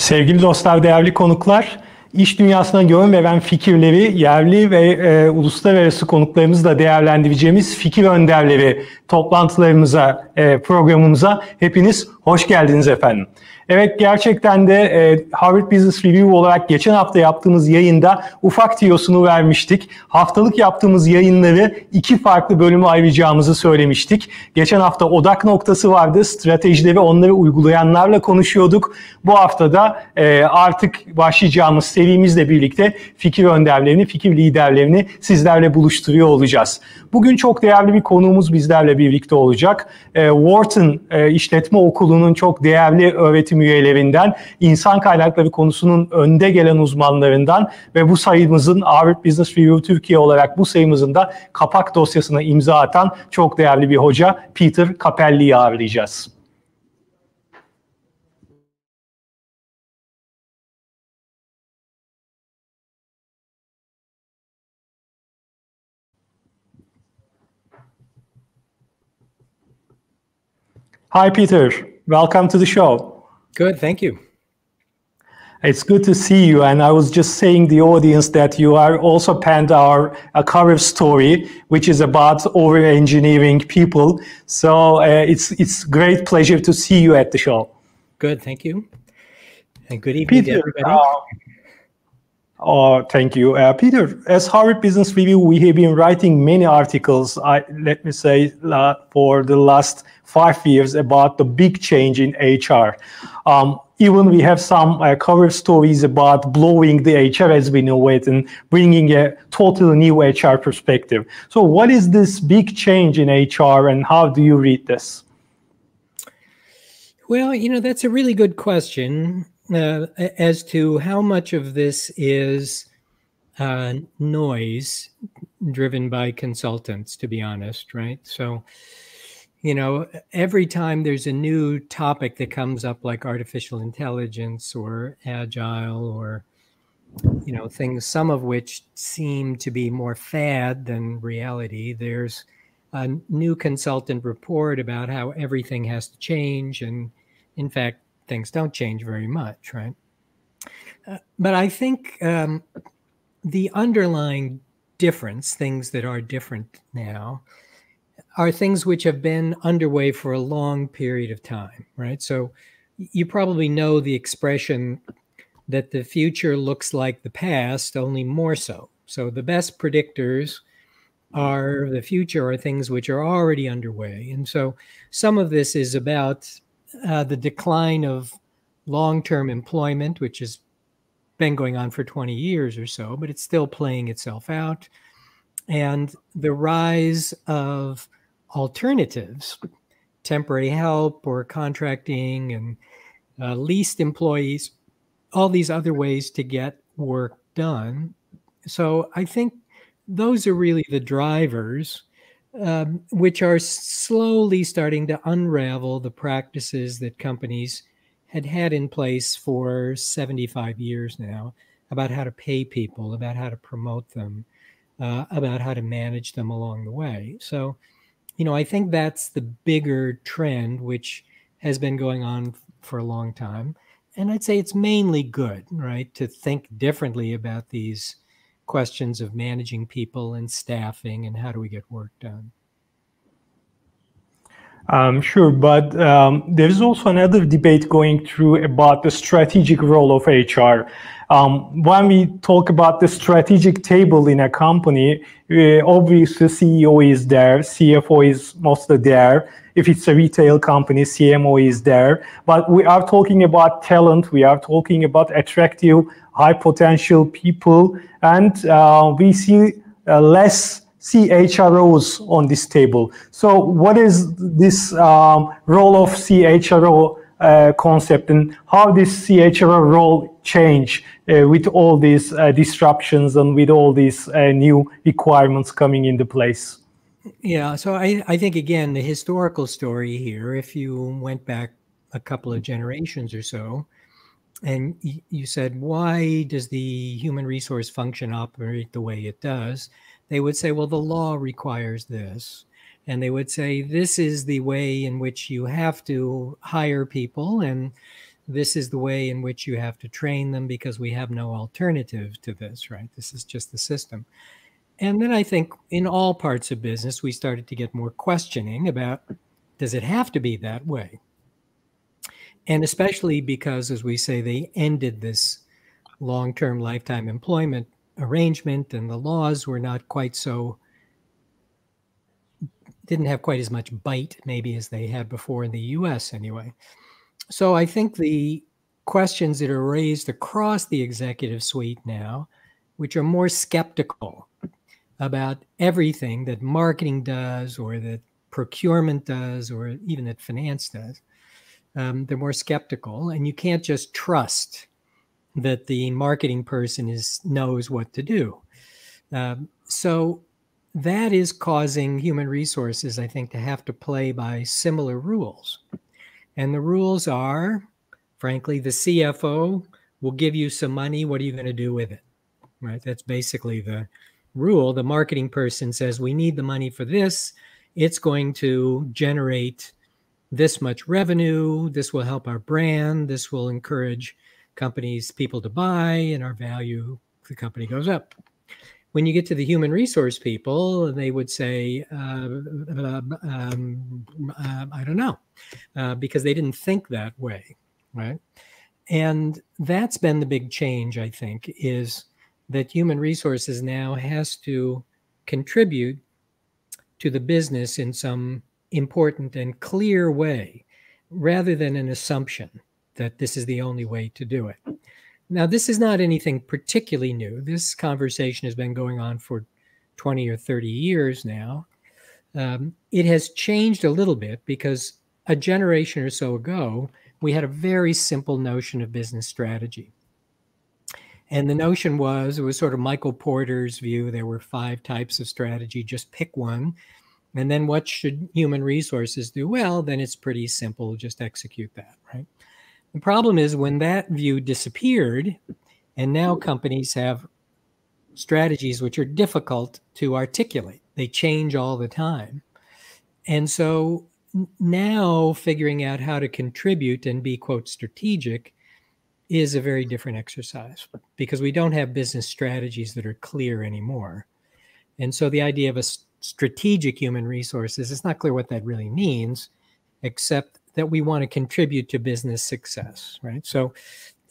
Sevgili dostlar, değerli konuklar, iş dünyasına yön veren fikirleri yerli ve uluslararası konuklarımızla değerlendireceğimiz Fikir Önderleri toplantılarımıza, programımıza hepiniz hoş geldiniz efendim. Evet, gerçekten de Harvard Business Review olarak geçen hafta yaptığımız yayında ufak tiyosunu vermiştik. Haftalık yaptığımız yayınları iki farklı bölüme ayıracağımızı söylemiştik. Geçen hafta odak noktası vardı. Stratejileri onları uygulayanlarla konuşuyorduk. Bu hafta da artık başlayacağımız serimizle birlikte fikir önderlerini, fikir liderlerini sizlerle buluşturuyor olacağız. Bugün çok değerli bir konuğumuz bizlerle birlikte olacak. Wharton İşletme Okulu'nun çok değerli öğretim üyelerinden, insan kaynakları konusunun önde gelen uzmanlarından ve bu sayımızın Harvard Business Review Türkiye olarak bu sayımızın da kapak dosyasına imza atan çok değerli bir hoca Peter Cappelli'yi ağırlayacağız. Hi, Peter. Welcome to the show. Good, thank you. It's good to see you. And I was just saying to the audience that you are also penned our cover story, which is about over-engineering people. So it's great pleasure to see you at the show. Good, thank you. And good evening to everybody. Thank you. Peter, as Harvard Business Review, we have been writing many articles, let me say, for the last 5 years about the big change in HR. Even we have some cover stories about blowing the HR as we know it and bringing a totally new HR perspective. So what is this big change in HR and how do you read this? Well, you know, that's a really good question as to how much of this is noise driven by consultants, to be honest, right? So, you know, every time there's a new topic that comes up like artificial intelligence or agile or, you know, things, some of which seem to be more fad than reality, there's a new consultant report about how everything has to change. And in fact, things don't change very much, right? But I think the underlying difference, things that are different now, are things which have been underway for a long period of time, right? So you probably know the expression that the future looks like the past, only more so. So the best predictors are the future are things which are already underway. And so some of this is about the decline of long-term employment, which has been going on for 20 years or so, but it's still playing itself out. And the rise of alternatives, temporary help or contracting and leased employees, all these other ways to get work done. So I think those are really the drivers which are slowly starting to unravel the practices that companies had in place for 75 years now about how to pay people, about how to promote them, about how to manage them along the way. So, you know, I think that's the bigger trend which has been going on for a long time. And I'd say it's mainly good, right, to think differently about these questions of managing people and staffing and how do we get work done. Sure, but there's also another debate going through about the strategic role of HR. When we talk about the strategic table in a company, obviously CEO is there, CFO is mostly there. If it's a retail company, CMO is there. But we are talking about talent, we are talking about attractive, high potential people, and we see less CHROs on this table. So what is this role of CHRO concept and how this CHRO role change with all these disruptions and with all these new requirements coming into place? Yeah, so I think, again, the historical story here, if you went back a couple of generations or so, and you said, why does the human resource function operate the way it does? They would say, well, the law requires this. And they would say, this is the way in which you have to hire people. And this is the way in which you have to train them because we have no alternative to this, right? This is just the system. And then I think in all parts of business, we started to get more questioning about, does it have to be that way? And especially because, as we say, they ended this long-term lifetime employment arrangement, and the laws were not quite so, didn't have quite as much bite maybe as they had before in the US anyway. So I think the questions that are raised across the executive suite now, which are more skeptical about everything that marketing does or that procurement does or even that finance does, they're more skeptical, and you can't just trust that the marketing person knows what to do. So that is causing human resources, I think, to have to play by similar rules. And the rules are, frankly, the CFO will give you some money. What are you going to do with it? Right? That's basically the rule. The marketing person says, we need the money for this. It's going to generate this much revenue. This will help our brand. This will encourage people to buy, and our value of the company goes up. When you get to the human resource people, they would say, I don't know, because they didn't think that way, right? And that's been the big change, I think, is that human resources now has to contribute to the business in some important and clear way, rather than an assumption that this is the only way to do it. Now, this is not anything particularly new. This conversation has been going on for 20 or 30 years now. It has changed a little bit because a generation or so ago, we had a very simple notion of business strategy. And the notion was, it was sort of Michael Porter's view. There were 5 types of strategy, just pick one. And then what should human resources do? Well, then it's pretty simple, just execute that, right? The problem is when that view disappeared, and now companies have strategies which are difficult to articulate. They change all the time. And so now figuring out how to contribute and be, quote, strategic is a very different exercise because we don't have business strategies that are clear anymore. And so the idea of a strategic human resources, it's not clear what that really means, except that we want to contribute to business success, right? So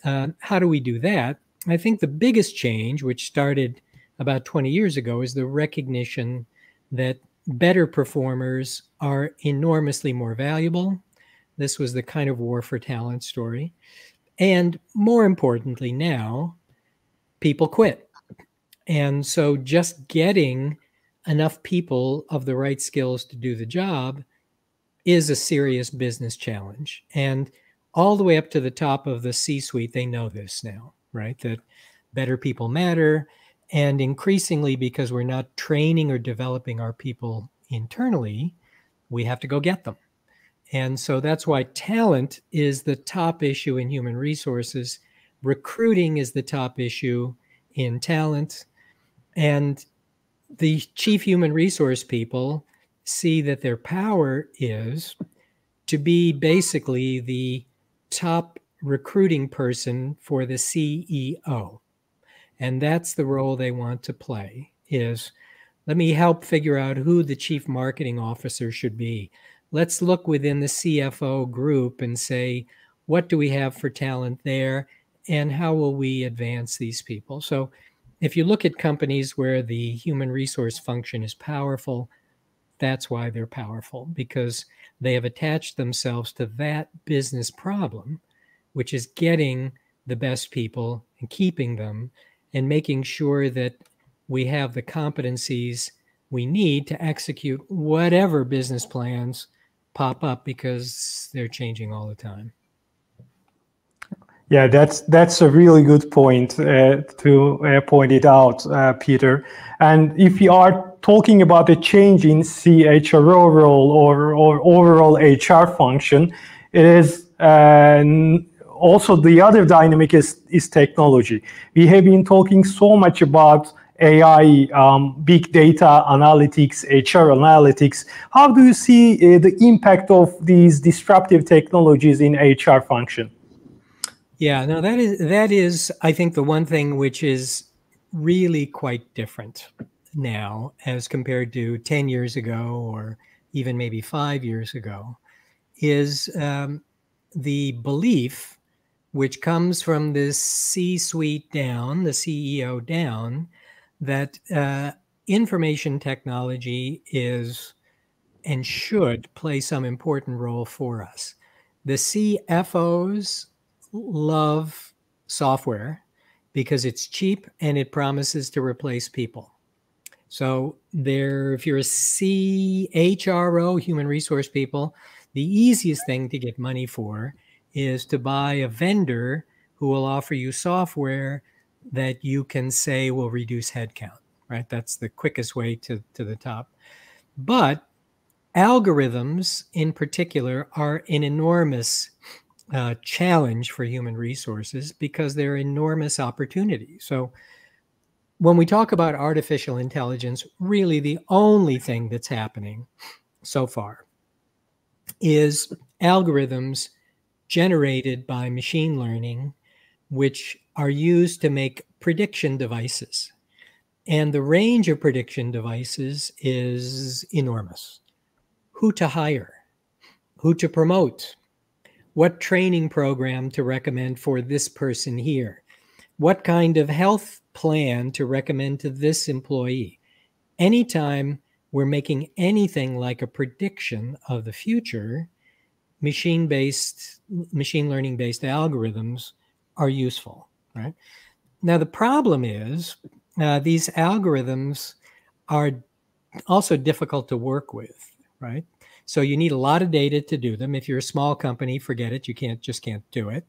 how do we do that? I think the biggest change, which started about 20 years ago, is the recognition that better performers are enormously more valuable. This was the kind of war for talent story. And more importantly now, people quit. And so just getting enough people of the right skills to do the job is a serious business challenge. And all the way up to the top of the C-suite, they know this now, right? That better people matter. And increasingly, because we're not training or developing our people internally, we have to go get them. And so that's why talent is the top issue in human resources. Recruiting is the top issue in talent. And the chief human resource people see that their power is to be basically the top recruiting person for the CEO. And that's the role they want to play, is let me help figure out who the chief marketing officer should be. Let's look within the CFO group and say, what do we have for talent there? And how will we advance these people? So if you look at companies where the human resource function is powerful, that's why they're powerful, because they have attached themselves to that business problem, which is getting the best people and keeping them and making sure that we have the competencies we need to execute whatever business plans pop up, because they're changing all the time. Yeah, that's a really good point to point it out, Peter. And if we are talking about the change in CHRO role or overall HR function, it is also the other dynamic is technology. We have been talking so much about AI, big data analytics, HR analytics. How do you see the impact of these disruptive technologies in HR function? Yeah, no, that is, I think, the one thing which is really quite different now as compared to 10 years ago or even maybe 5 years ago is the belief which comes from the C-suite down, the CEO down, that information technology is and should play some important role for us. The CFOs love software because it's cheap and it promises to replace people. So if you're a CHRO, human resource people, the easiest thing to get money for is to buy a vendor who will offer you software that you can say will reduce headcount, right? That's the quickest way to the top. But algorithms in particular are an enormous challenge for human resources because they're enormous opportunities. So when we talk about artificial intelligence, really the only thing that's happening so far is algorithms generated by machine learning, which are used to make prediction devices. And the range of prediction devices is enormous. Who to hire, who to promote, what training program to recommend for this person here, what kind of health plan to recommend to this employee. Anytime we're making anything like a prediction of the future, machine learning-based algorithms are useful, right? Now, the problem is these algorithms are also difficult to work with, right? So you need a lot of data to do them. If you're a small company, forget it. You just can't do it.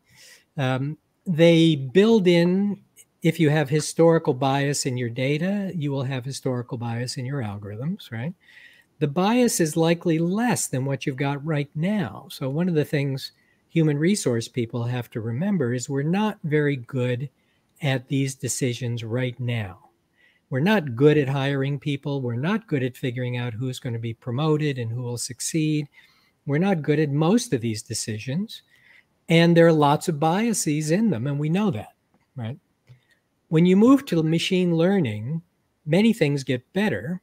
They build in, if you have historical bias in your data, you will have historical bias in your algorithms, right? The bias is likely less than what you've got right now. So one of the things human resource people have to remember is we're not very good at these decisions right now. We're not good at hiring people. We're not good at figuring out who's going to be promoted and who will succeed. We're not good at most of these decisions. And there are lots of biases in them, and we know that, right? When you move to machine learning, many things get better.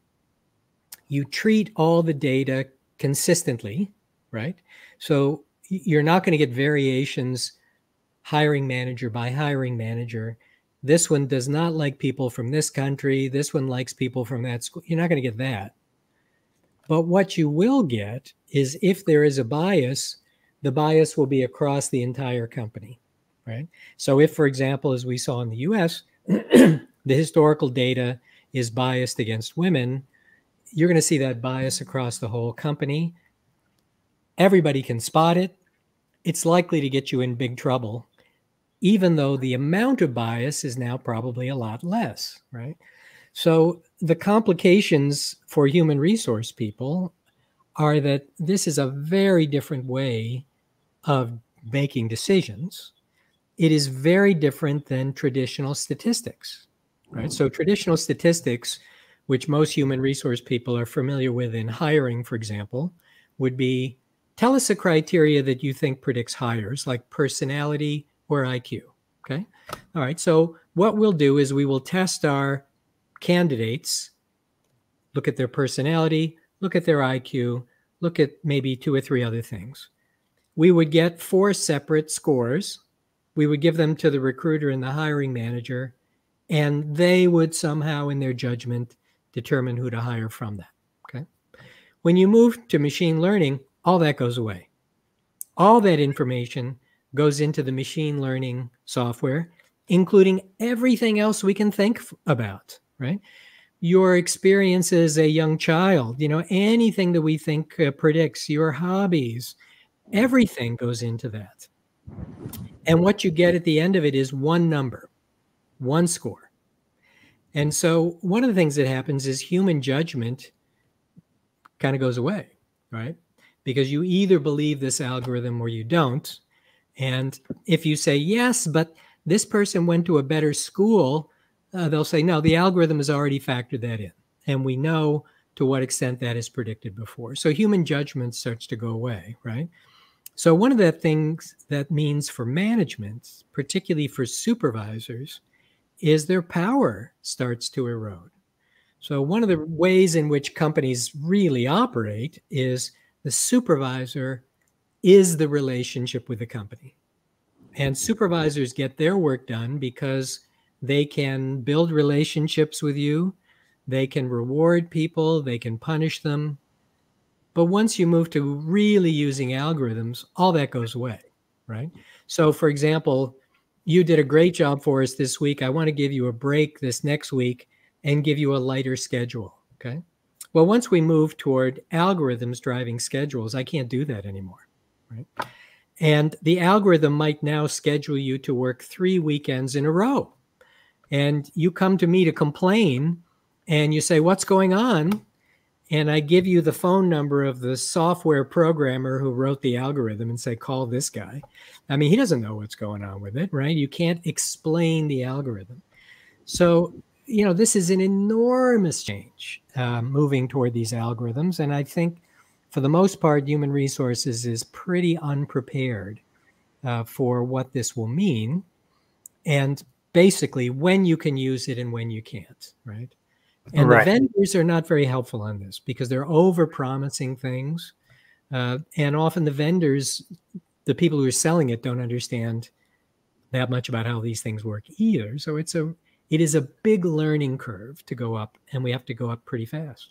You treat all the data consistently, right? So you're not going to get variations hiring manager by hiring manager. This one does not like people from this country. This one likes people from that school. You're not going to get that. But what you will get is if there is a bias, the bias will be across the entire company, right? So if, for example, as we saw in the US, the historical data is biased against women, you're going to see that bias across the whole company. Everybody can spot it. It's likely to get you in big trouble, even though the amount of bias is now probably a lot less, right? So the complications for human resource people are that this is a very different way of making decisions. It is very different than traditional statistics, right? So traditional statistics, which most human resource people are familiar with in hiring, for example, would be, tell us a criteria that you think predicts hires, like personality or IQ, okay? All right, so what we'll do is we will test our candidates, look at their personality, look at their IQ, look at maybe 2 or 3 other things. We would get 4 separate scores. We would give them to the recruiter and the hiring manager, and they would somehow, in their judgment, determine who to hire from that, okay? When you move to machine learning, all that goes away. All that information goes into the machine learning software, including everything else we can think about, right? Your experience as a young child, anything that we think predicts your hobbies, everything goes into that. And what you get at the end of it is one number, one score. And so one of the things that happens is human judgment kind of goes away, right? Because you either believe this algorithm or you don't. And if you say, yes, but this person went to a better school, they'll say, no, the algorithm has already factored that in. And we know to what extent that is predicted before. So human judgment starts to go away, right? So one of the things that means for management, particularly for supervisors, is their power starts to erode. So one of the ways in which companies really operate is the supervisor is the relationship with the company. And supervisors get their work done because they can build relationships with you, they can reward people, they can punish them. But once you move to really using algorithms, all that goes away, right? So for example, you did a great job for us this week. I want to give you a break this next week and give you a lighter schedule, okay? Well, once we move toward algorithms driving schedules, I can't do that anymore, right? And the algorithm might now schedule you to work 3 weekends in a row. And you come to me to complain and you say, what's going on? And I give you the phone number of the software programmer who wrote the algorithm and say, call this guy. I mean, he doesn't know what's going on with it, right? You can't explain the algorithm. So, you know, this is an enormous change moving toward these algorithms. And I think for the most part, human resources is pretty unprepared for what this will mean. And basically when you can use it and when you can't, right? And the vendors are not very helpful on this because they're over-promising things. And often the vendors, the people who are selling it, don't understand that much about how these things work either. So it is a big learning curve to go up, and we have to go up pretty fast.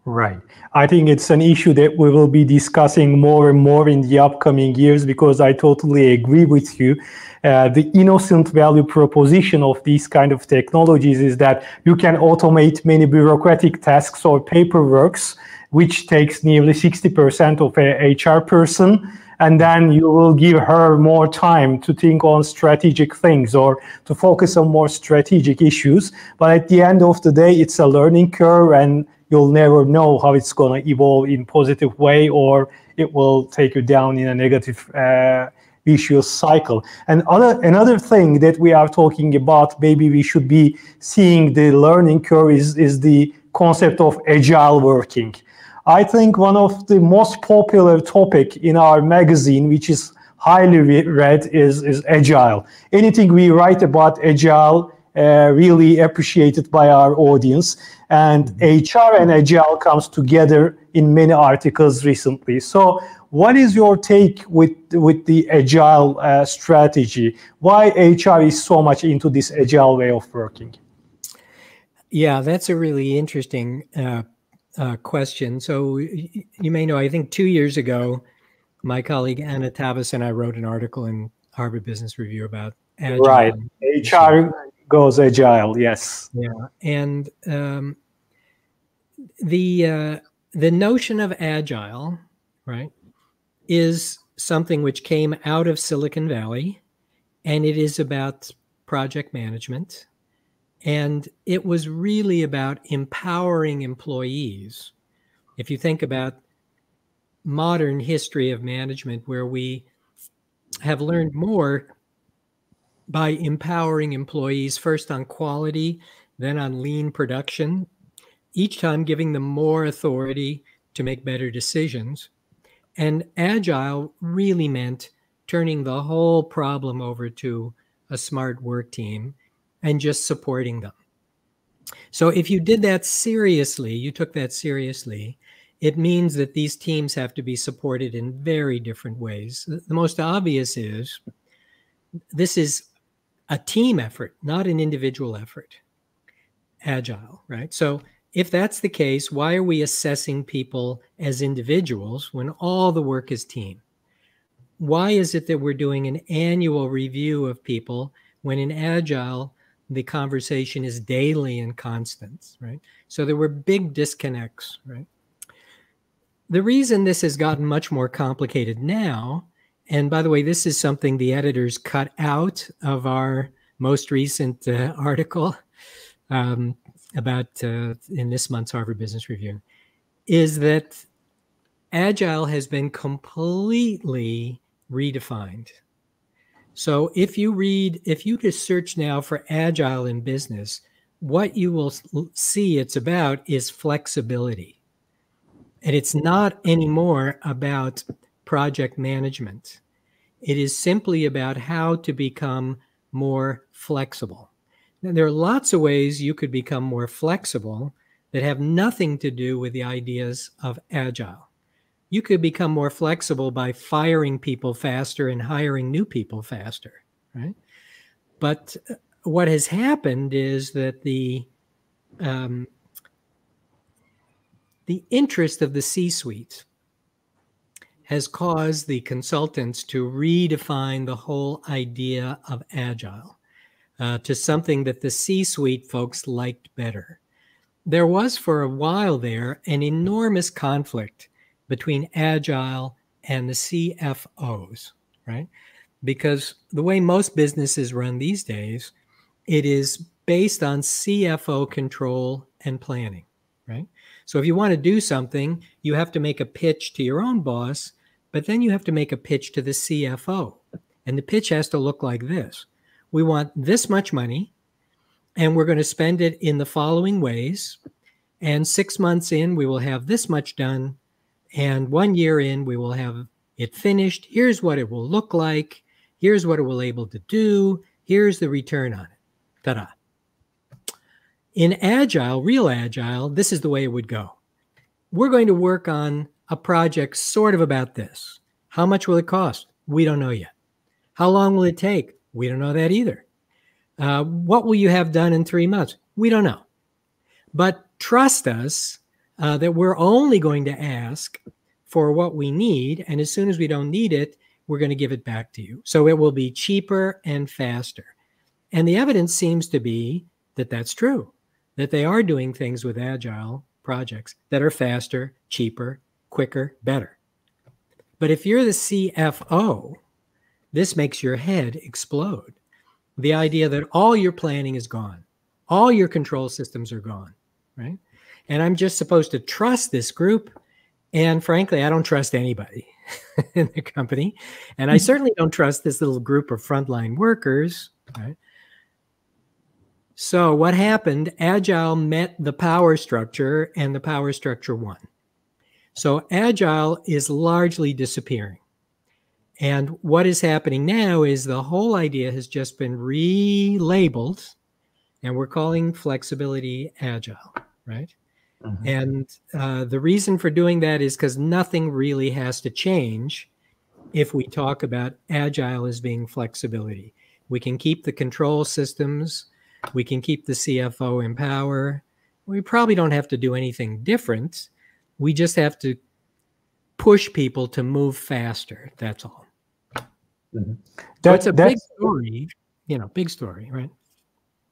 Right. I think it's an issue that we will be discussing more and more in the upcoming years, because I totally agree with you. The innocent value proposition of these kind of technologies is that you can automate many bureaucratic tasks or paperworks, which takes nearly 60% of a HR person. And then you will give her more time to think on strategic things or to focus on more strategic issues. But at the end of the day, it's a learning curve, and you'll never know how it's going to evolve in a positive way, or it will take you down in a negative vicious cycle. And another thing that we are talking about, maybe we should be seeing the learning curve, is the concept of agile working. I think one of the most popular topic in our magazine, which is highly read, is Agile. Anything we write about Agile, really appreciated by our audience. And HR and Agile comes together in many articles recently. So what is your take with the Agile strategy? Why HR is so much into this Agile way of working? Yeah, that's a really interesting question. So you may know, I think 2 years ago, my colleague Anna Tavis and I wrote an article in Harvard Business Review about Agile. Right, HR goes Agile, yes. Yeah, and the notion of Agile, right, is something which came out of Silicon Valley, and it is about project management. And it was really about empowering employees. If you think about modern history of management, where we have learned more by empowering employees, first on quality, then on lean production, each time giving them more authority to make better decisions. And Agile really meant turning the whole problem over to a smart work team and just supporting them. So if you did that seriously, you took that seriously, it means that these teams have to be supported in very different ways. The most obvious is this is a team effort, not an individual effort. Agile, right? So if that's the case, why are we assessing people as individuals when all the work is team? Why is it that we're doing an annual review of people when in Agile, the conversation is daily and constant, right? So there were big disconnects, right? The reason this has gotten much more complicated now, and by the way, this is something the editors cut out of our most recent article about in this month's Harvard Business Review, is that Agile has been completely redefined. So if you just search now for Agile in business, what you will see it's about is flexibility. And it's not anymore about project management. It is simply about how to become more flexible. Now, there are lots of ways you could become more flexible that have nothing to do with the ideas of Agile. You could become more flexible by firing people faster and hiring new people faster, right? But what has happened is that the interest of the C-suite has caused the consultants to redefine the whole idea of Agile to something that the C-suite folks liked better. There was for a while there an enormous conflict between Agile and the CFOs, right? Because the way most businesses run these days, it is based on CFO control and planning, right? So if you want to do something, you have to make a pitch to your own boss, but then you have to make a pitch to the CFO. And the pitch has to look like this. We want this much money, and we're going to spend it in the following ways. And 6 months in, we will have this much done. And 1 year in, we will have it finished. Here's what it will look like. Here's what it will be able to do. Here's the return on it. Ta-da. In Agile, real Agile, this is the way it would go. We're going to work on a project sort of about this. How much will it cost? We don't know yet. How long will it take? We don't know that either. What will you have done in 3 months? We don't know. But trust us that we're only going to ask for what we need. And as soon as we don't need it, we're going to give it back to you. So it will be cheaper and faster. And the evidence seems to be that that's true, that they are doing things with Agile projects that are faster, cheaper, quicker, better. But if you're the CFO, this makes your head explode. The idea that all your planning is gone, all your control systems are gone, right? And I'm just supposed to trust this group. And frankly, I don't trust anybody in the company. And I certainly don't trust this little group of frontline workers, right? So what happened? Agile met the power structure, and the power structure won. So Agile is largely disappearing. And what is happening now is the whole idea has just been relabeled, and we're calling flexibility Agile, right? Mm-hmm. And the reason for doing that is because nothing really has to change if we talk about Agile as being flexibility. We can keep the control systems. We can keep the CFO in power. We probably don't have to do anything different. We just have to push people to move faster. That's all. Mm-hmm. So it's a big story, big story, right?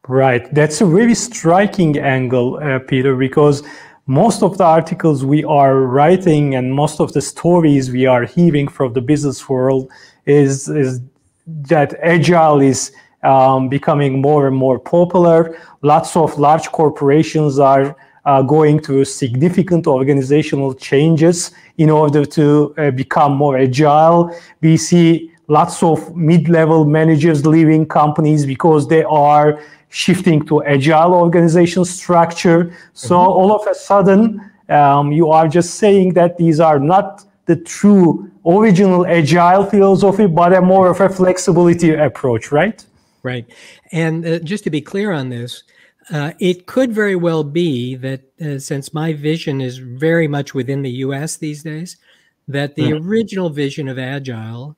Right. That's a very striking angle, Peter, because most of the articles we are writing and most of the stories we are hearing from the business world is that Agile is becoming more and more popular. Lots of large corporations are going through significant organizational changes in order to become more agile. We see lots of mid-level managers leaving companies because they are shifting to agile organization structure. So all of a sudden, you are just saying that these are not the true original agile philosophy, but a more of a flexibility approach, right? Right. And just to be clear on this, it could very well be that since my vision is very much within the US these days, that the original vision of Agile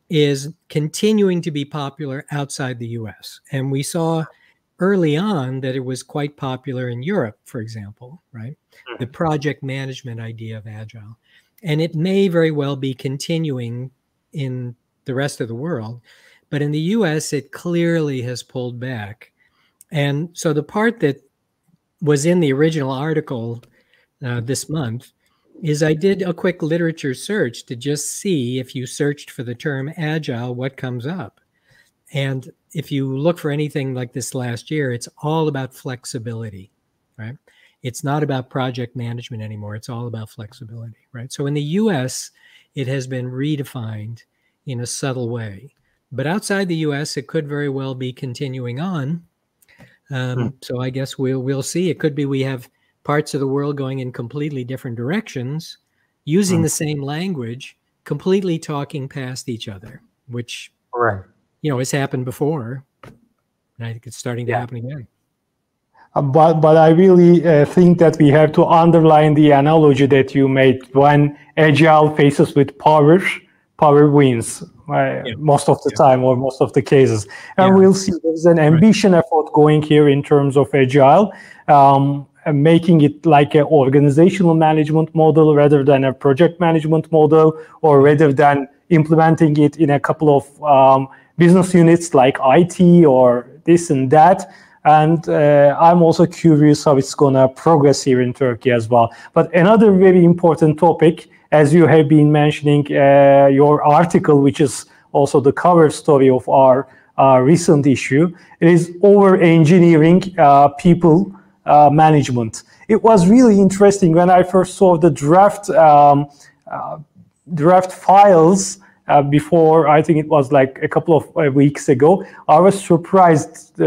is continuing to be popular outside the US. And we saw early on that it was quite popular in Europe, for example, right? The project management idea of Agile. And it may very well be continuing in the rest of the world. But in the US, it clearly has pulled back. And so the part that was in the original article this month is I did a quick literature search to just see if you searched for the term Agile, what comes up. And if you look for anything like this last year, it's all about flexibility, right? It's not about project management anymore. It's all about flexibility, right? So in the US, it has been redefined in a subtle way. But outside the US, it could very well be continuing on. So I guess we'll see. It could be we have parts of the world going in completely different directions, using the same language, completely talking past each other, which, Right. has happened before. And I think it's starting to happen again. But I really think that we have to underline the analogy that you made. When Agile faces with power wins most of the time, or most of the cases. And we'll see there's an ambition effort going here in terms of Agile, making it like an organizational management model rather than a project management model, or rather than implementing it in a couple of business units like IT or this and that. And I'm also curious how it's going to progress here in Turkey as well. But another very important topic, as you have been mentioning, your article, which is also the cover story of our recent issue, is over-engineering people management. It was really interesting when I first saw the draft files before, I think it was like a couple of weeks ago. I was surprised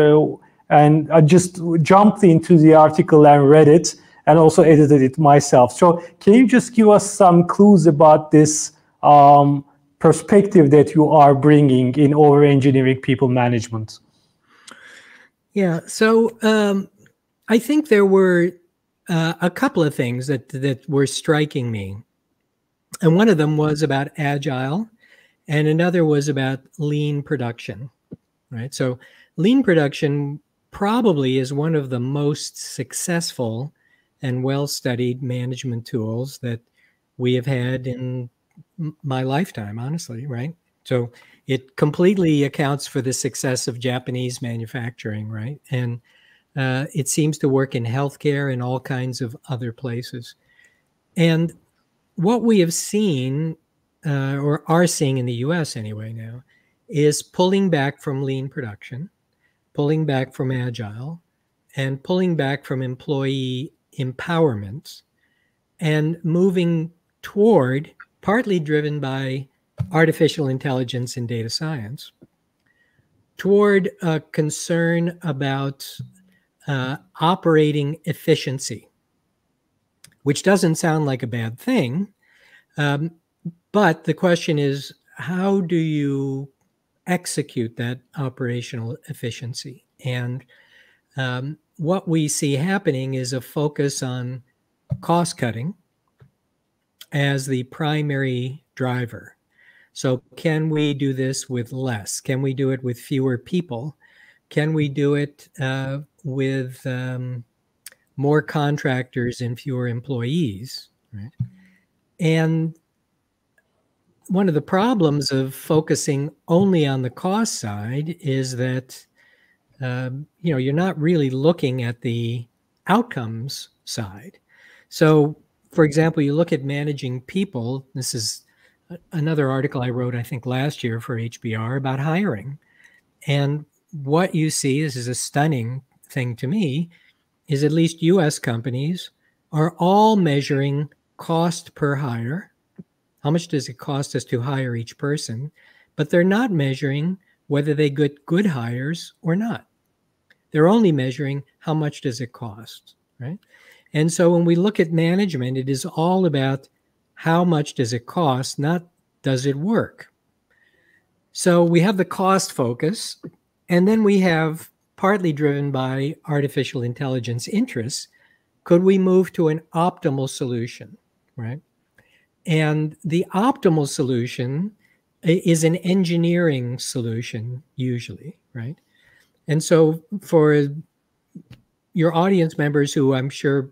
and I just jumped into the article and read it, and also edited it myself. So can you just give us some clues about this perspective that you are bringing in over-engineering people management? Yeah, so I think there were a couple of things that were striking me. And one of them was about Agile, and another was about lean production, right? So lean production probably is one of the most successful and well-studied management tools that we have had in my lifetime, honestly, right? So it completely accounts for the success of Japanese manufacturing, right? And it seems to work in healthcare and all kinds of other places. And what we have seen, or are seeing in the US anyway now, is pulling back from lean production, pulling back from Agile, and pulling back from employee empowerment, and moving toward, partly driven by artificial intelligence and data science, toward a concern about operating efficiency, which doesn't sound like a bad thing. But the question is, how do you execute that operational efficiency? And what we see happening is a focus on cost cutting as the primary driver. So can we do this with less? Can we do it with fewer people? Can we do it with more contractors and fewer employees? Right? And one of the problems of focusing only on the cost side is that you're not really looking at the outcomes side. So, for example, you look at managing people. This is another article I wrote, I think, last year for HBR about hiring. And what you see, this is a stunning thing to me, is at least US companies are all measuring cost per hire. How much does it cost us to hire each person? But they're not measuring whether they get good hires or not. They're only measuring how much does it cost, right? And so when we look at management, it is all about how much does it cost, not does it work. So we have the cost focus, and then we have, partly driven by artificial intelligence interests, could we move to an optimal solution, right? And the optimal solution is an engineering solution, usually, right? And so for your audience members who I'm sure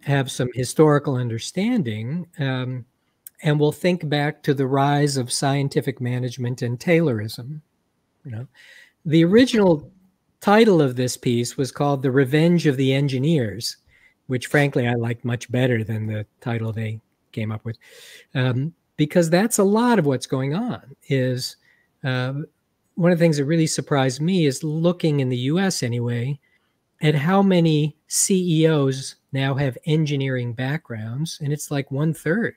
have some historical understanding, and will think back to the rise of scientific management and Taylorism, the original title of this piece was called The Revenge of the Engineers, which frankly I liked much better than the title they came up with, because that's a lot of what's going on. Is one of the things that really surprised me is looking in the US anyway at how many CEOs now have engineering backgrounds, and it's like 1/3.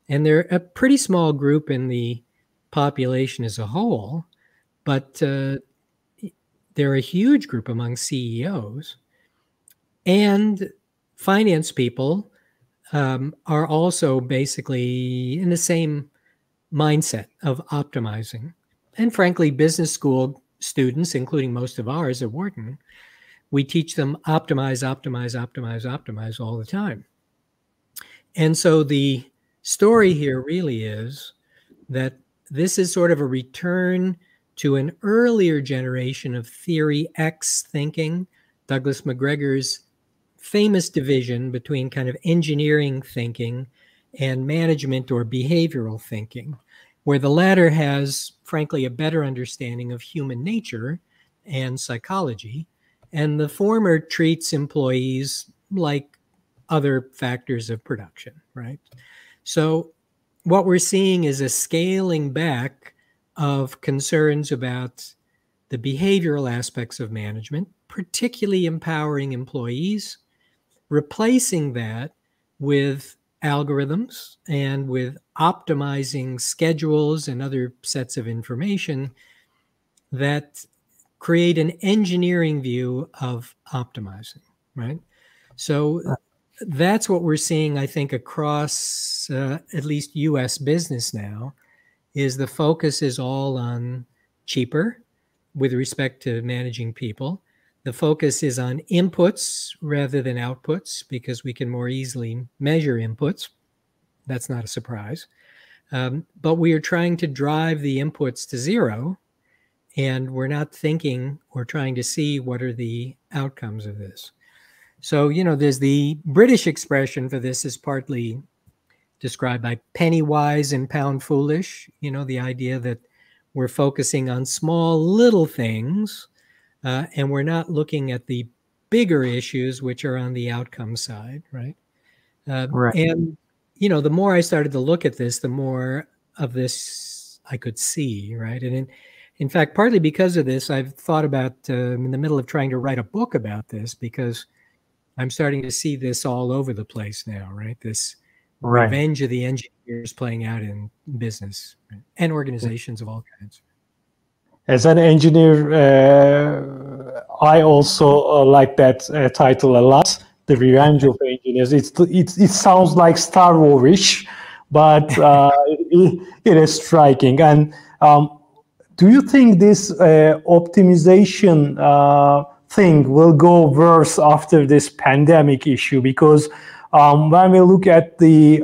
And they're a pretty small group in the population as a whole, but they're a huge group among CEOs. And finance people are also basically in the same mindset of optimizing. And frankly, business school students, including most of ours at Wharton, we teach them optimize, optimize, optimize, optimize all the time. And so the story here really is that this is sort of a return to an earlier generation of theory X thinking, Douglas McGregor's famous division between kind of engineering thinking and management or behavioral thinking, where the latter has, frankly, a better understanding of human nature and psychology, and the former treats employees like other factors of production, right? So what we're seeing is a scaling back of concerns about the behavioral aspects of management, particularly empowering employees, replacing that with algorithms and with optimizing schedules and other sets of information that create an engineering view of optimizing, right? So that's what we're seeing, I think, across at least US business now, is the focus is all on cheaper with respect to managing people. The focus is on inputs rather than outputs because we can more easily measure inputs. That's not a surprise. But we are trying to drive the inputs to zero, and we're not thinking or trying to see what are the outcomes of this. So, you know, there's the British expression for this is partly described by penny wise and pound foolish, you know, the idea that we're focusing on small little things and we're not looking at the bigger issues, which are on the outcome side, right? Right. And, you know, the more I started to look at this, the more of this I could see, right? And in fact, partly because of this, I've thought about in the middle of trying to write a book about this, because I'm starting to see this all over the place now, right? This revenge of the engineers playing out in business, right? And organizations of all kinds. As an engineer, I also like that title a lot, The Revenge of Engineers. It sounds like Star Wars-ish, but it is striking. And do you think this optimization thing will go worse after this pandemic issue? Because when we look at the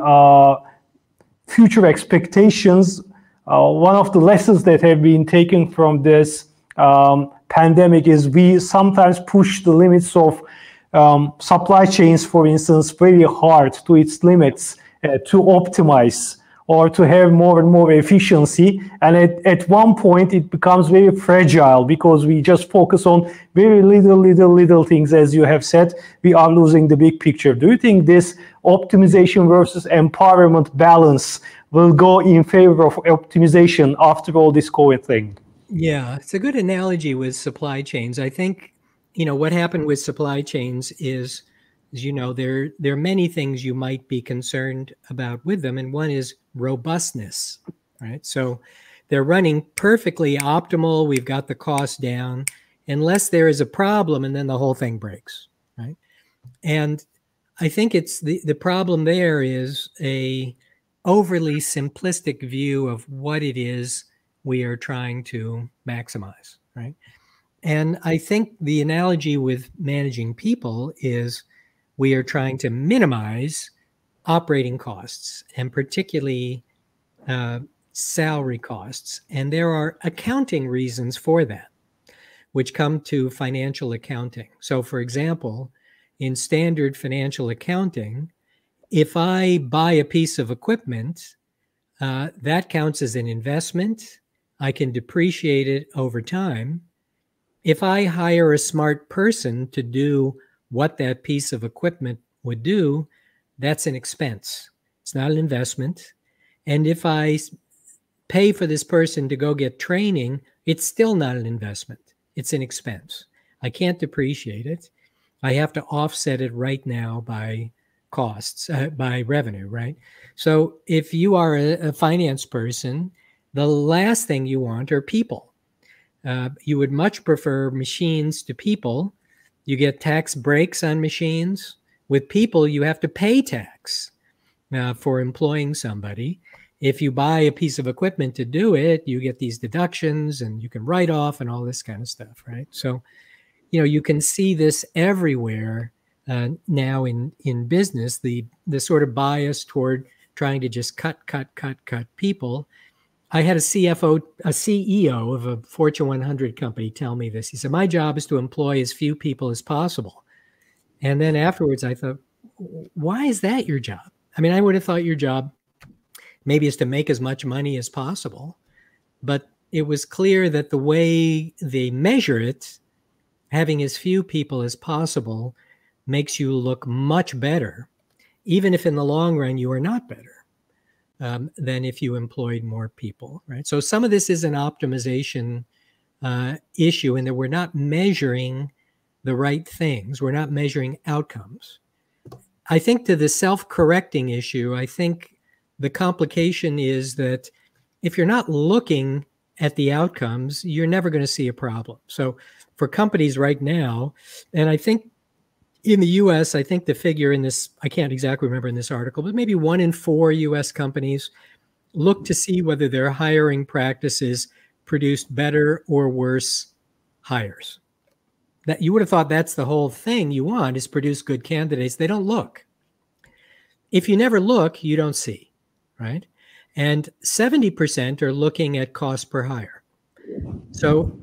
future expectations, one of the lessons that have been taken from this pandemic is we sometimes push the limits of supply chains, for instance, very hard to its limits to optimize or to have more and more efficiency. And at one point, it becomes very fragile because we just focus on very little things. As you have said, we are losing the big picture. Do you think this optimization versus empowerment balance will go in favor of optimization after all this COVID thing? Yeah, it's a good analogy with supply chains. I think, you know, what happened with supply chains is, you know, there are many things you might be concerned about with them. And one is robustness, right? So they're running perfectly optimal. We've got the cost down, unless there is a problem and then the whole thing breaks, right? And I think it's the problem there is a overly simplistic view of what it is we are trying to maximize, right? And I think the analogy with managing people is we are trying to minimize operating costs, and particularly salary costs. And there are accounting reasons for that, which come to financial accounting. So, for example, in standard financial accounting, if I buy a piece of equipment, that counts as an investment. I can depreciate it over time. If I hire a smart person to do what that piece of equipment would do, that's an expense. It's not an investment. And if I pay for this person to go get training, it's still not an investment. It's an expense. I can't depreciate it. I have to offset it right now by costs, by revenue, right? So if you are a finance person, the last thing you want are people. You would much prefer machines to people. You get tax breaks on machines. With people, you have to pay tax for employing somebody. if you buy a piece of equipment to do it, you get these deductions and you can write off and all this kind of stuff, right? So, you can see this everywhere now in business, the sort of bias toward trying to just cut people. I had a CEO of a Fortune 100 company tell me this. He said, my job is to employ as few people as possible. And then afterwards I thought, why is that your job? I mean, I would have thought your job maybe is to make as much money as possible, but it was clear that the way they measure it, having as few people as possible, makes you look much better, even if in the long run you are not better than if you employed more people, right? So some of this is an optimization issue, and that we're not measuring the right things. We're not measuring outcomes. I think to the self-correcting issue, I think the complication is that if you're not looking at the outcomes, you're never going to see a problem. So for companies right now, and I think in the US, I think the figure in this, I can't exactly remember in this article, but maybe 1 in 4 US companies look to see whether their hiring practices produced better or worse hires. That you would have thought that's the whole thing you want, is produce good candidates. They don't look. If you never look, you don't see, right? And 70% are looking at cost per hire. So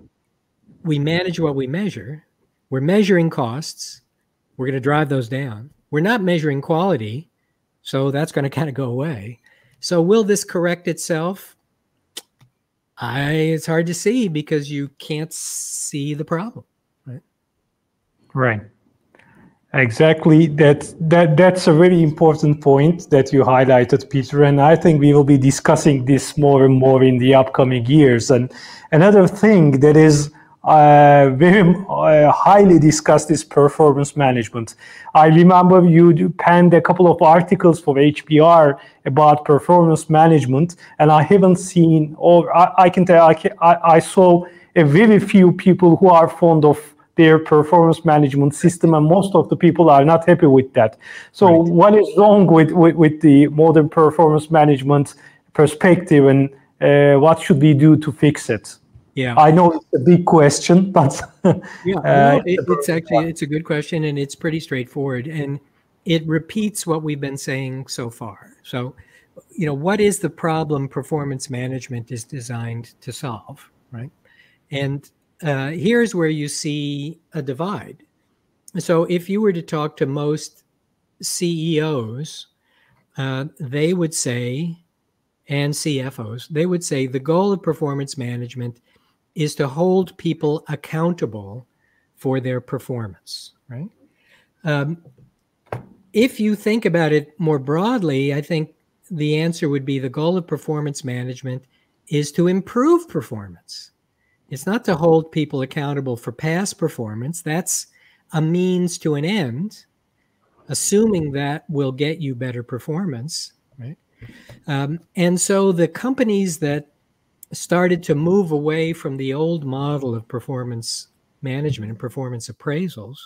we manage what we measure. We're measuring costs. We're going to drive those down. We're not measuring quality, so that's going to kind of go away. So will this correct itself? It's hard to see because you can't see the problem, right? Right. Exactly. That's a really important point that you highlighted, Peter. And I think we will be discussing this more and more in the upcoming years. And another thing that is very highly discussed is performance management. I remember you penned a couple of articles for HBR about performance management, and I haven't seen, or I can tell, I saw a very few people who are fond of their performance management system, and most of the people are not happy with that. So right. What is wrong with the modern performance management perspective, and what should we do to fix it? Yeah, I know it's a big question, but it's a good question, and it's pretty straightforward, and it repeats what we've been saying so far. So, what is the problem performance management is designed to solve, right? And here's where you see a divide. So if you were to talk to most CEOs, they would say, and CFOs, they would say the goal of performance management is to hold people accountable for their performance, right? If you think about it more broadly, I think the answer would be the goal of performance management is to improve performance. It's not to hold people accountable for past performance. That's a means to an end, assuming that will get you better performance, right? And so the companies that started to move away from the old model of performance management and performance appraisals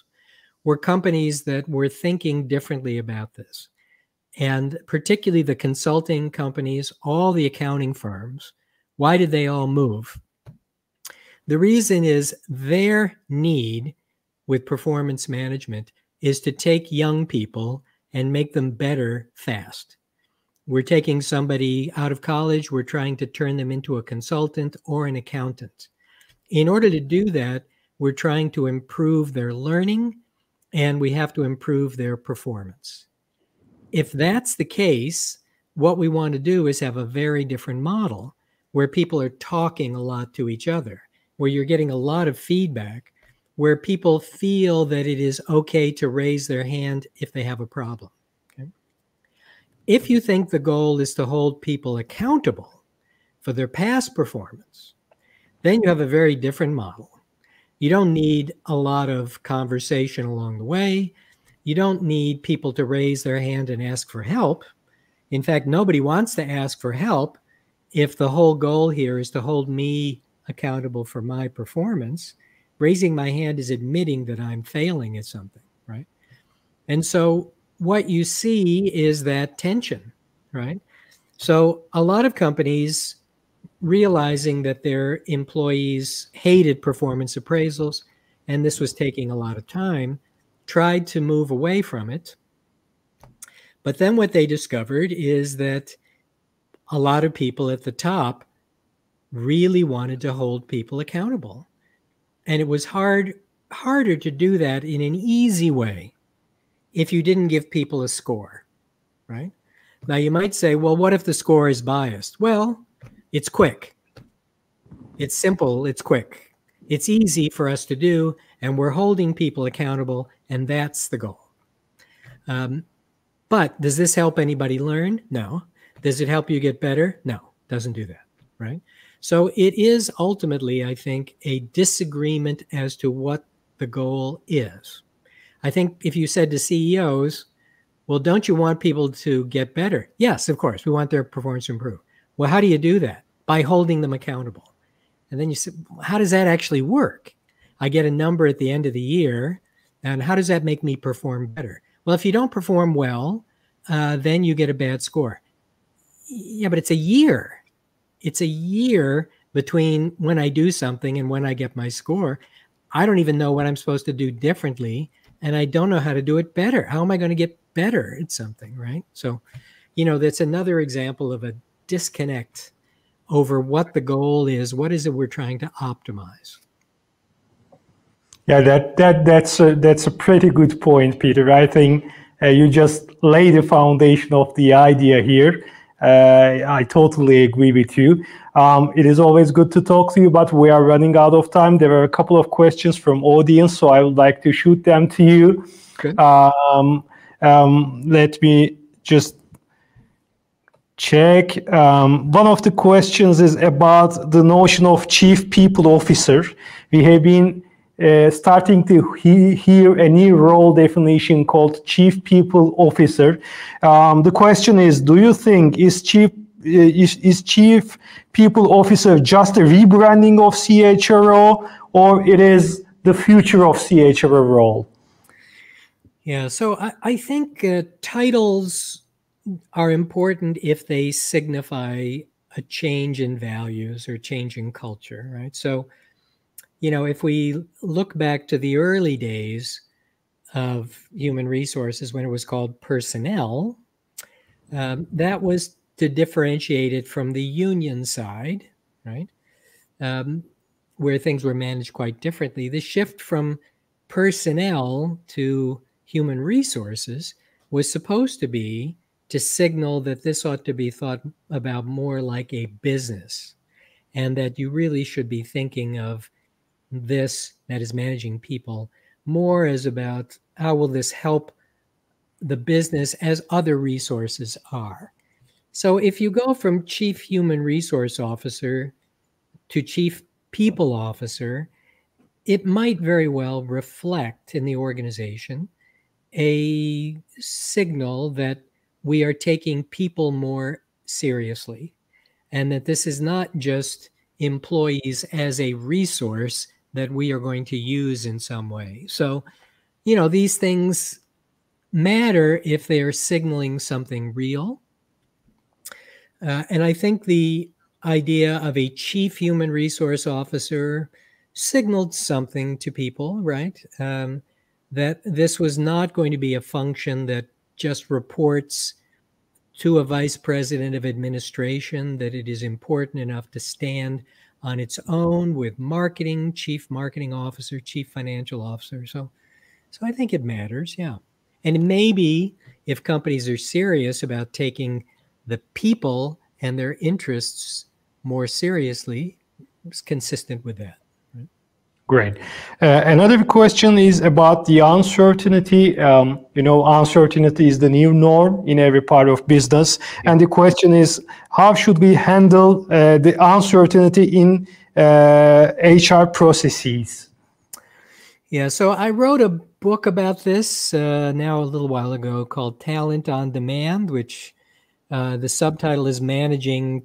were companies that were thinking differently about this. And particularly the consulting companies, all the accounting firms, why did they all move? The reason is their need with performance management is to take young people and make them better fast. We're taking somebody out of college, we're trying to turn them into a consultant or an accountant. In order to do that, we're trying to improve their learning, and we have to improve their performance. If that's the case, what we want to do is have a very different model where people are talking a lot to each other, where you're getting a lot of feedback, where people feel that it is okay to raise their hand if they have a problem. Okay? If you think the goal is to hold people accountable for their past performance, then you have a very different model. You don't need a lot of conversation along the way. You don't need people to raise their hand and ask for help. In fact, nobody wants to ask for help if the whole goal here is to hold me accountable for my performance. Raising my hand is admitting that I'm failing at something, right? And so what you see is that tension, right? So a lot of companies, realizing that their employees hated performance appraisals, and this was taking a lot of time, tried to move away from it. But then what they discovered is that a lot of people at the top really wanted to hold people accountable. And it was harder to do that in an easy way if you didn't give people a score, right? Now you might say, well, what if the score is biased? Well, it's quick. It's simple. It's quick. It's easy for us to do, and we're holding people accountable, and that's the goal. But does this help anybody learn? No. Does it help you get better? No, doesn't do that, right? So it is ultimately, I think, a disagreement as to what the goal is. I think if you said to CEOs, well, don't you want people to get better? Yes, of course. We want their performance to improve. Well, how do you do that? By holding them accountable. And then you say, how does that actually work? I get a number at the end of the year, and how does that make me perform better? Well, if you don't perform well, then you get a bad score. Yeah, but it's a year. It's a year between when I do something and when I get my score. I don't even know what I'm supposed to do differently, and I don't know how to do it better. How am I going to get better at something, right? So, that's another example of a disconnect over what the goal is. What is it we're trying to optimize? Yeah, that's a pretty good point, Peter. I think you just lay the foundation of the idea here. I totally agree with you. It is always good to talk to you, but we are running out of time. There are a couple of questions from audience, so I would like to shoot them to you. Good. Let me just check. One of the questions is about the notion of chief people officer. We have been starting to hear a new role definition called chief people officer. The question is, do you think is chief people officer just a rebranding of CHRO, or it is the future of CHRO role? Yeah, so I think titles are important if they signify a change in values or change in culture, right? So, if we look back to the early days of human resources when it was called personnel, that was to differentiate it from the union side, right? Where things were managed quite differently. The shift from personnel to human resources was supposed to be to signal that this ought to be thought about more like a business, and that you really should be thinking of this, that is managing people, more as about how will this help the business as other resources are. So if you go from chief human resource officer to chief people officer, it might very well reflect in the organization a signal that we are taking people more seriously, and that this is not just employees as a resource that we are going to use in some way. So, these things matter if they are signaling something real. And I think the idea of a chief human resource officer signaled something to people, right? That this was not going to be a function that just reports to a vice president of administration, that it is important enough to stand on its own with marketing, chief marketing officer, chief financial officer. So I think it matters, yeah. And maybe if companies are serious about taking the people and their interests more seriously, it's consistent with that. Great. Another question is about the uncertainty. Uncertainty is the new norm in every part of business. And the question is, how should we handle the uncertainty in HR processes? Yeah, so I wrote a book about this now a little while ago called Talent on Demand, which the subtitle is Managing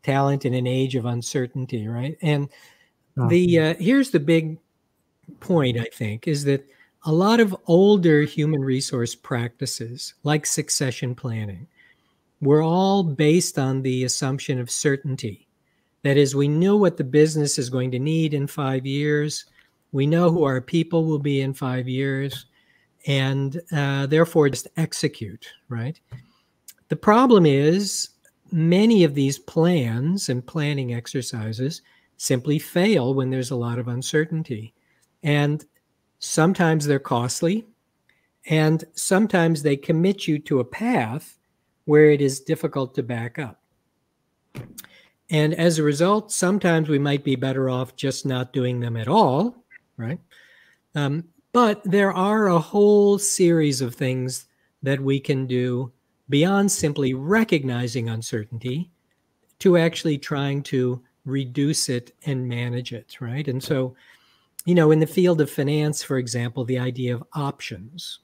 Talent in an Age of Uncertainty, right? And here's the big point, I think, is that a lot of older human resource practices, like succession planning, were all based on the assumption of certainty. That is, we knew what the business is going to need in 5 years. We know who our people will be in 5 years, and therefore just execute, right? The problem is many of these plans and planning exercises simply fail when there's a lot of uncertainty. And sometimes they're costly, and sometimes they commit you to a path where it is difficult to back up. And as a result, sometimes we might be better off just not doing them at all, right? But there are a whole series of things that we can do beyond simply recognizing uncertainty to actually trying to reduce it and manage it, right? And so, you know, in the field of finance, for example, the idea of options,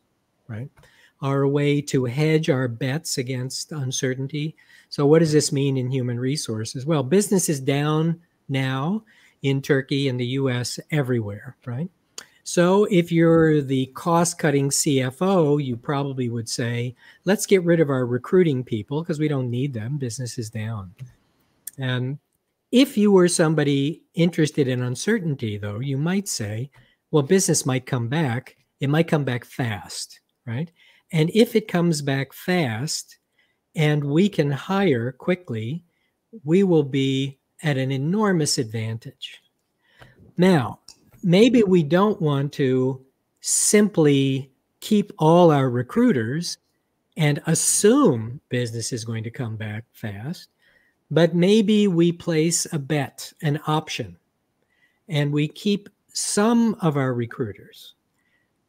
right, are a way to hedge our bets against uncertainty. So what does this mean in human resources? Well, business is down now in Turkey and the US, everywhere, right? So if you're the cost-cutting CFO, you probably would say, let's get rid of our recruiting people because we don't need them. Business is down. And if you were somebody interested in uncertainty, though, you might say, well, business might come back. It might come back fast, right? And if it comes back fast and we can hire quickly, we will be at an enormous advantage. Now, maybe we don't want to simply keep all our recruiters and assume business is going to come back fast, but maybe we place a bet, an option, and we keep some of our recruiters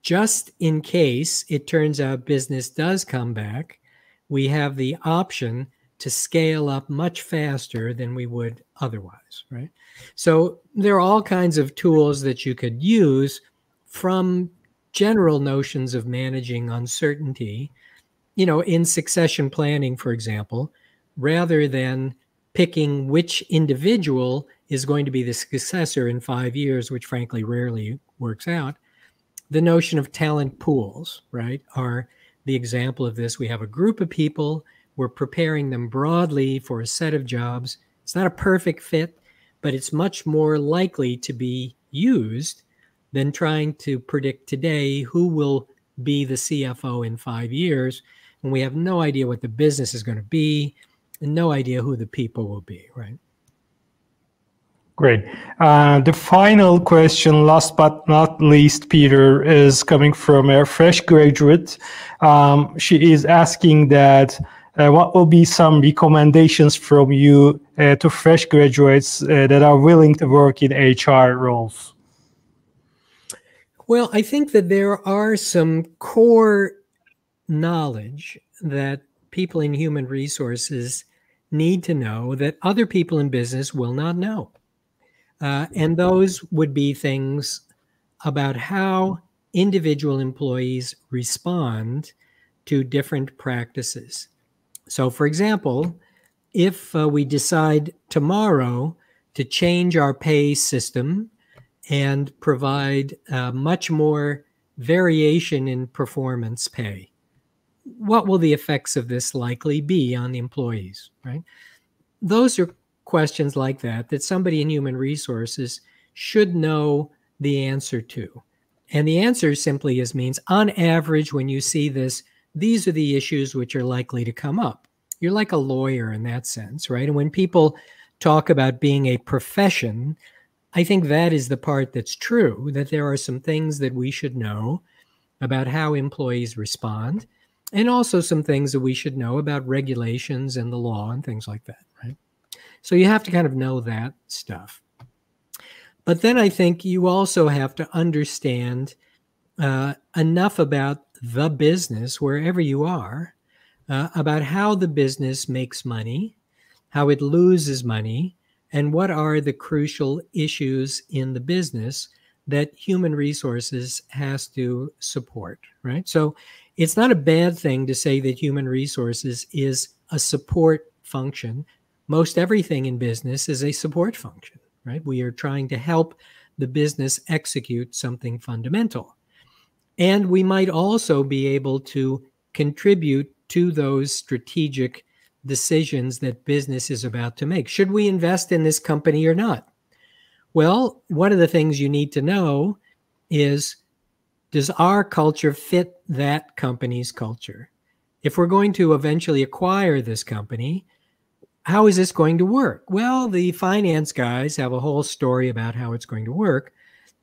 just in case it turns out business does come back. We have the option to scale up much faster than we would otherwise, right? So there are all kinds of tools that you could use from general notions of managing uncertainty, you know, in succession planning, for example, rather than picking which individual is going to be the successor in 5 years, which frankly rarely works out. The notion of talent pools, right, are the example of this. We have a group of people, we're preparing them broadly for a set of jobs. It's not a perfect fit, but it's much more likely to be used than trying to predict today who will be the CFO in 5 years. And we have no idea what the business is going to be and no idea who the people will be, right? Great. The final question, last but not least, Peter, is coming from a fresh graduate. She is asking that what will be some recommendations from you to fresh graduates that are willing to work in HR roles? Well, I think that there are some core knowledge that people in human resources need to know that other people in business will not know. And those would be things about how individual employees respond to different practices. So, for example, if we decide tomorrow to change our pay system and provide much more variation in performance pay, what will the effects of this likely be on the employees, right? Those are questions like that somebody in human resources should know the answer to. And the answer simply means, on average, when you see this, these are the issues which are likely to come up. You're like a lawyer in that sense, right? And when people talk about being a profession, I think that is the part that's true, that there are some things that we should know about how employees respond, and also some things that we should know about regulations and the law and things like that, right? So you have to kind of know that stuff. But then I think you also have to understand enough about the business, wherever you are, about how the business makes money, how it loses money, and what are the crucial issues in the business that human resources has to support, right? So it's not a bad thing to say that human resources is a support function. Most everything in business is a support function, right? We are trying to help the business execute something fundamental. And we might also be able to contribute to those strategic decisions that business is about to make. Should we invest in this company or not? Well, one of the things you need to know is, does our culture fit that company's culture? If we're going to eventually acquire this company, how is this going to work? Well, the finance guys have a whole story about how it's going to work.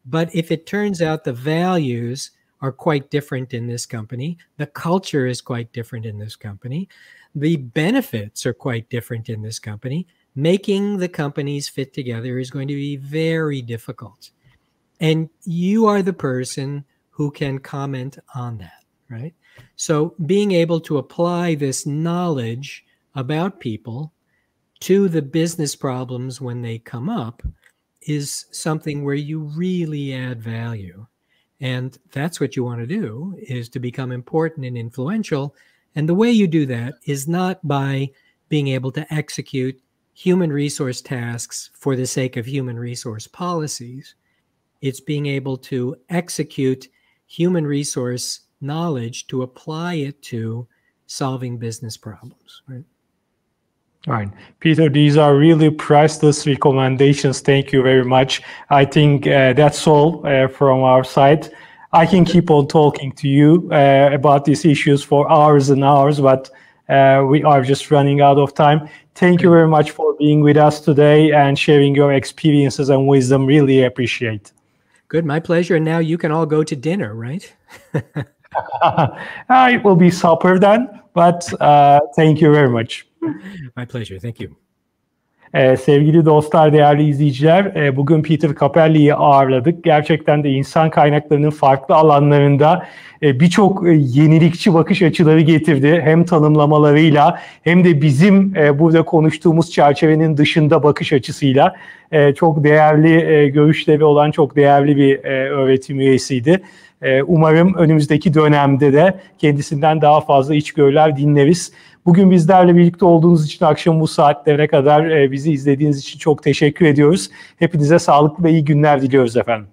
But if it turns out the values are quite different in this company, the culture is quite different in this company, the benefits are quite different in this company, making the companies fit together is going to be very difficult. And you are the person who can comment on that, right? So being able to apply this knowledge about people to the business problems when they come up is something where you really add value. And that's what you want to do, is to become important and influential. And the way you do that is not by being able to execute human resource tasks for the sake of human resource policies. It's being able to execute human resource knowledge to apply it to solving business problems, right? All right, Peter, these are really priceless recommendations. Thank you very much. I think that's all from our side. I can keep on talking to you about these issues for hours and hours, but we are just running out of time. Thank you very much for being with us today and sharing your experiences and wisdom. Really appreciate. Good, my pleasure. And now you can all go to dinner, right? It will be supper then, but thank you very much. My pleasure. Thank you. Sevgili dostlar, değerli izleyiciler, bugün Peter Cappelli'yi ağırladık. Gerçekten de insan kaynaklarının farklı alanlarında birçok yenilikçi bakış açıları getirdi. Hem tanımlamalarıyla hem de bizim burada konuştuğumuz çerçevenin dışında bakış açısıyla çok değerli görüşleri olan çok değerli bir öğretim üyesiydi. Umarım önümüzdeki dönemde de kendisinden daha fazla içgörüler dinleriz. Bugün bizlerle birlikte olduğunuz için akşam bu saatlere kadar bizi izlediğiniz için çok teşekkür ediyoruz. Hepinize sağlıklı ve iyi günler diliyoruz efendim.